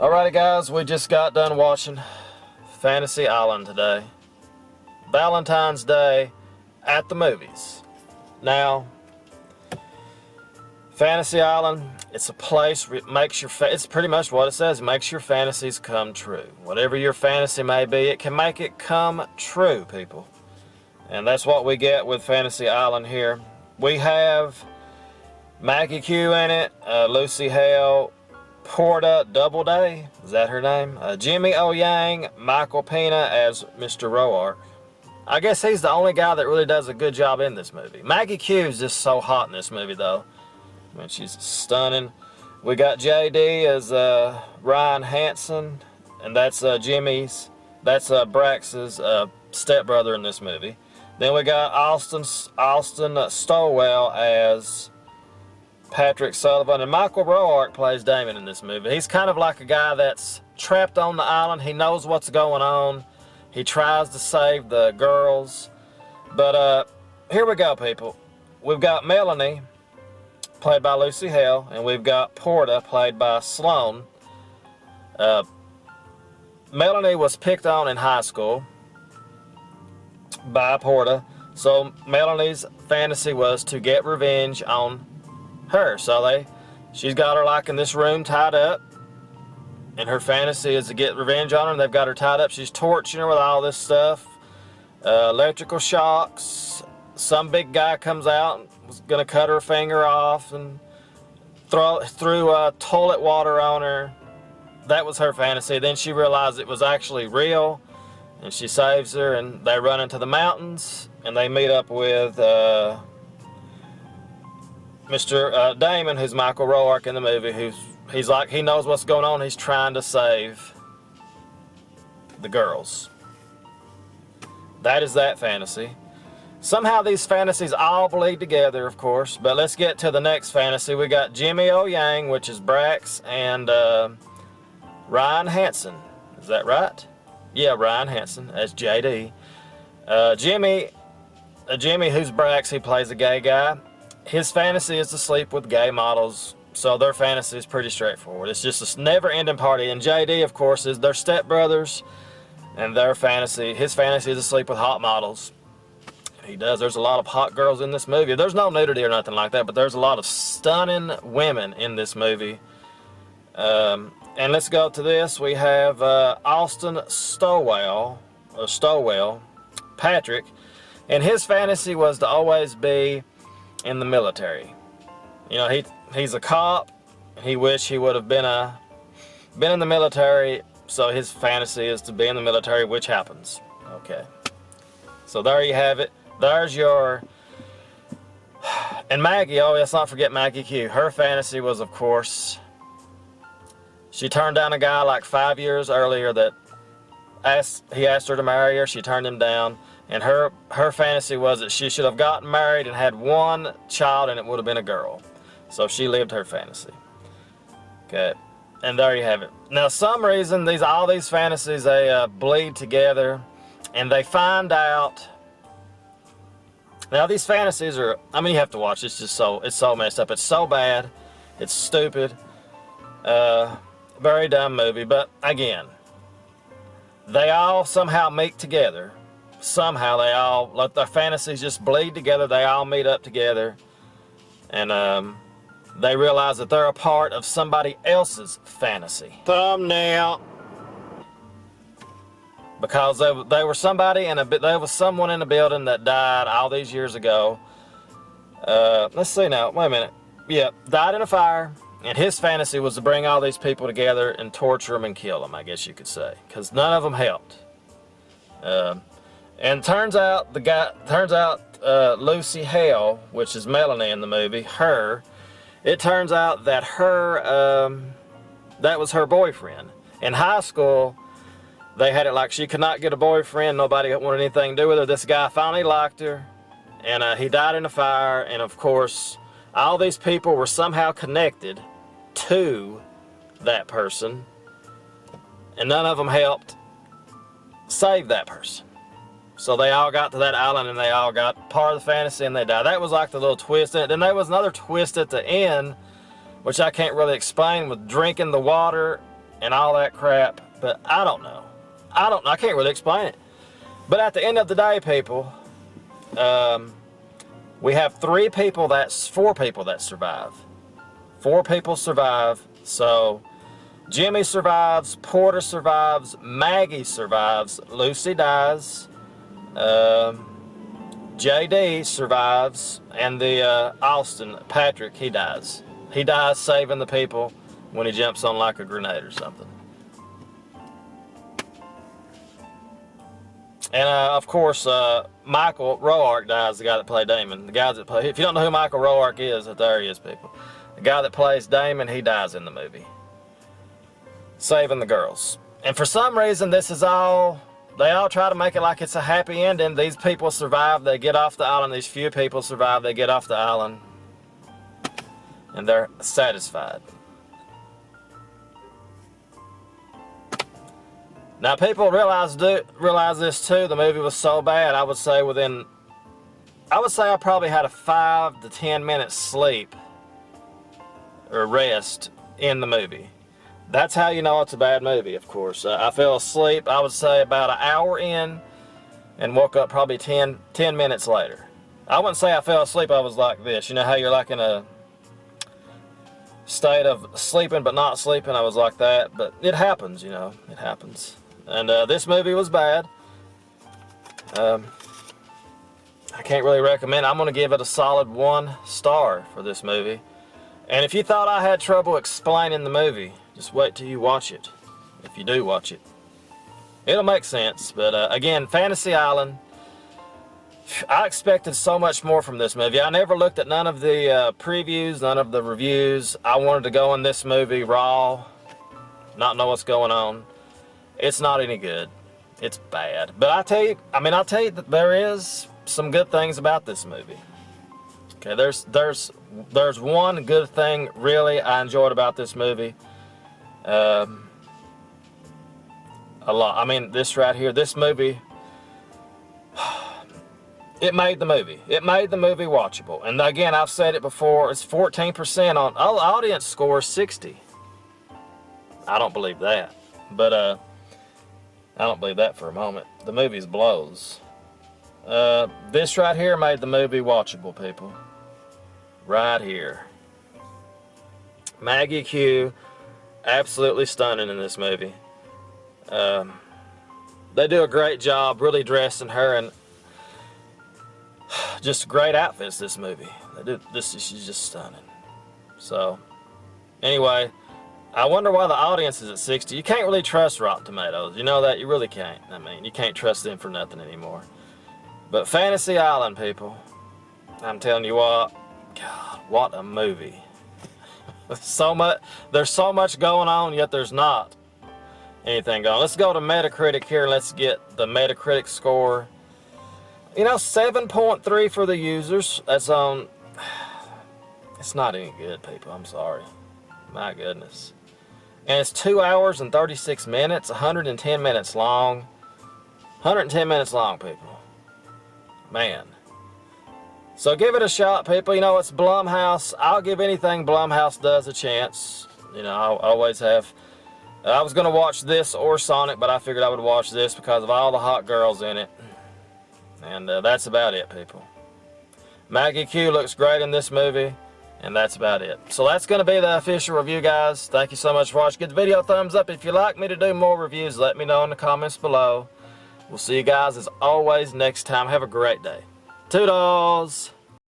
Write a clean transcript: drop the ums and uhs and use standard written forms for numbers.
Alrighty guys, we just got done watching Fantasy Island today. Valentine's Day at the movies. Now, Fantasy Island, it's a place that makes your it's pretty much what it says, makes your fantasies come true. Whatever your fantasy may be, it can make it come true, people. And that's what we get with Fantasy Island here. We have Maggie Q in it, Lucy Hale, Porta Doubleday, is that her name? Jimmy O Yang, Michael Pena as Mr. Roark. I guess he's the only guy that really does a good job in this movie. Maggie Q is just so hot in this movie though. I mean, she's stunning. We got JD as Ryan Hansen, and that's Brax's stepbrother in this movie. Then we got Austin Stowell as Patrick Sullivan, and Michael Roark plays Damon in this movie. He's kind of like a guy that's trapped on the island. He knows what's going on. He tries to save the girls. But here we go, people. We've got Melanie, played by Lucy Hale, and we've got Porta, played by Sloan. Melanie was picked on in high school by Porta, so Melanie's fantasy was to get revenge on her. So she's got her like in this room tied up, and her fantasy is to get revenge on her, and they've got her tied up. She's torturing her with all this stuff, electrical shocks. Some big guy comes out and was gonna cut her finger off and threw toilet water on her. That was her fantasy. Then she realized it was actually real, and she saves her, and they run into the mountains, and they meet up with Mr. Damon, who's Michael Roark in the movie, he's like, he knows what's going on. He's trying to save the girls. That is that fantasy. Somehow these fantasies all bleed together, of course, but let's get to the next fantasy. We got Jimmy O Yang, which is Brax, and Ryan Hansen. Is that right? Yeah, Ryan Hansen as JD. Jimmy, who's Brax, he plays a gay guy. His fantasy is to sleep with gay models, so their fantasy is pretty straightforward. It's just a never-ending party. And JD, of course, is their stepbrothers, and his fantasy is to sleep with hot models. He does. There's a lot of hot girls in this movie. There's no nudity or nothing like that, but there's a lot of stunning women in this movie. And let's go to this. We have Austin Stowell, Patrick, and his fantasy was to always be in the military. You know, he's a cop. He wished he would have been in the military, so his fantasy is to be in the military, which happens. Okay. So there you have it. There's your... And Maggie, oh let's not forget Maggie Q. Her fantasy was, of course, she turned down a guy like 5 years earlier that he asked her to marry her. She turned him down. And her fantasy was that she should have gotten married and had one child, and it would have been a girl. So she lived her fantasy. Okay, and there you have it. Now, some reason all these fantasies, they bleed together, and they find out. Now these fantasies are, I mean, you have to watch. It's so messed up. It's so bad. It's stupid. Very dumb movie. But again, they all somehow meet together. Somehow they all, let their fantasies just bleed together. They all meet up together, and they realize that they're a part of somebody else's fantasy. Thumbnail. Because they were somebody, and there was someone in the building that died all these years ago. Let's see now. Wait a minute. Yeah, died in a fire, and his fantasy was to bring all these people together and torture them and kill them, I guess you could say, because none of them helped. And turns out Lucy Hale, which is Melanie in the movie, it turns out that that was her boyfriend. In high school, they had it like she could not get a boyfriend. Nobody wanted anything to do with her. This guy finally liked her, and he died in a fire. And of course, all these people were somehow connected to that person, and none of them helped save that person. So they all got to that island, and they all got part of the fantasy, and they died. That was like the little twist in it. Then there was another twist at the end, which I can't really explain, with drinking the water and all that crap, but I don't know. I can't really explain it. But at the end of the day, people, we have four people that survive. 4 people survive. So Jimmy survives, Porter survives, Maggie survives, Lucy dies, JD survives, and the Austin, Patrick, he dies. He dies saving the people when he jumps on like a grenade or something. And of course, Michael Roark dies, the guy that played Damon. The guy that play, if you don't know who Michael Roark is, there he is, people. The guy that plays Damon, he dies in the movie, saving the girls. And for some reason, they all try to make it like it's a happy ending. These people survive, they get off the island. These few people survive, they get off the island, and they're satisfied. Now, people realize this too. The movie was so bad. I would say I probably had a 5 to 10 minute sleep or rest in the movie. That's how you know it's a bad movie, of course. I fell asleep, I would say, about an hour in, and woke up probably 10 minutes later. I wouldn't say I fell asleep, I was like this. You know how you're like in a state of sleeping but not sleeping? I was like that, but it happens, you know, it happens. And this movie was bad. I can't really recommend it. I'm going to give it a solid 1 star for this movie. And if you thought I had trouble explaining the movie, just wait till you watch it. If you do watch it, it'll make sense. But again, Fantasy Island, I expected so much more from this movie. I never looked at none of the previews, none of the reviews. I wanted to go in this movie raw, not know what's going on. It's not any good. It's bad. But I'll tell you that there is some good things about this movie. Okay, there's one good thing really I enjoyed about this movie. A lot. I mean, this right here, this movie, it made the movie. It made the movie watchable. And again, I've said it before, it's 14% on audience score 60. I don't believe that. But I don't believe that for a moment. The movie's blows. This right here made the movie watchable, people. Right here. Maggie Q, absolutely stunning in this movie. They do a great job really dressing her in just great outfits this movie. She's just stunning. So, anyway, I wonder why the audience is at 60. You can't really trust Rotten Tomatoes. You know that? You really can't. I mean, you can't trust them for nothing anymore. But Fantasy Island, people, I'm telling you what, God, what a movie. There's so much going on, yet there's not anything going on. Let's go to Metacritic here and let's get the Metacritic score. You know, 7.3 for the users. That's on. It's not any good, people. I'm sorry. My goodness. And it's 2 hours and 36 minutes, 110 minutes long. 110 minutes long, people. Man. So give it a shot, people. You know, it's Blumhouse. I'll give anything Blumhouse does a chance. You know, I always have. I was going to watch this or Sonic, but I figured I would watch this because of all the hot girls in it. And that's about it, people. Maggie Q looks great in this movie. And that's about it. So that's going to be the official review, guys. Thank you so much for watching. Give the video a thumbs up. If you'd like me to do more reviews, let me know in the comments below. We'll see you guys, as always, next time. Have a great day. Toodles!